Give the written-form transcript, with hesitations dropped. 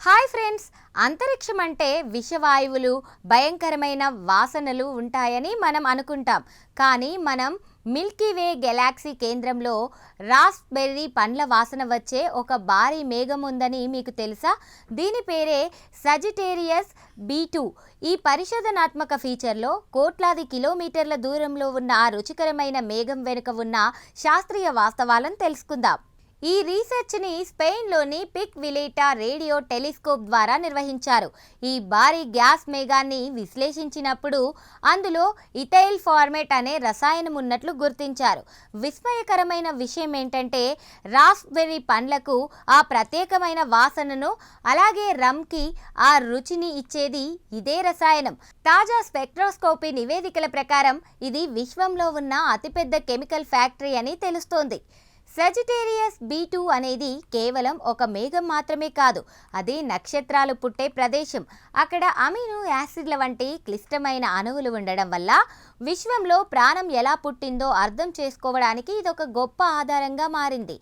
Hi friends, అంతరిక్షం అంటే విషవాయువులు, భయంకరమైన వాసనలు ఉంటాయని మనం అనుకుంటాం. కానీ మనం మిల్కీవే గెలాక్సీ కేంద్రంలో రాస్బెర్రీ పండ్ల వాసన వచ్చే ఒక భారీ మేఘం ఉందని మీకు తెలుసా? దీని పేరే సజిటేరియస్ B2. ఈ పరిశోధనాత్మక ఫీచర్లో కోట్లాది కిలోమీటర్ల దూరంలో ఉన్న ఆ రుచికరమైన మేఘం వెనుక ఉన్న శాస్త్రీయ వాస్తవాలను తెలుసుకుందాం. ఈ రీసెర్చ్ని స్పెయిన్లోని పిక్ విలేటా రేడియో టెలిస్కోప్ ద్వారా నిర్వహించారు. ఈ భారీ గ్యాస్ మేఘాన్ని విశ్లేషించినప్పుడు అందులో ఇథైల్ ఫార్మేట్ అనే రసాయనం ఉన్నట్లు గుర్తించారు. విస్మయకరమైన విషయం ఏంటంటే రాస్బెర్రీ పండ్లకు ఆ ప్రత్యేకమైన వాసనను, అలాగే రమ్కి ఆ రుచిని ఇచ్చేది ఇదే రసాయనం. తాజా స్పెక్ట్రోస్కోపీ నివేదికల ప్రకారం ఇది విశ్వంలో ఉన్న అతిపెద్ద కెమికల్ ఫ్యాక్టరీ అని తెలుస్తోంది. సజిటేరియస్ B2 అనేది కేవలం ఒక మేఘం మాత్రమే కాదు, అది నక్షత్రాలు పుట్టే ప్రదేశం. అక్కడ అమినో యాసిడ్ల వంటి క్లిష్టమైన అణువులు ఉండడం వల్ల విశ్వంలో ప్రాణం ఎలా పుట్టిందో అర్థం చేసుకోవడానికి ఇదొక గొప్ప ఆధారంగా మారింది.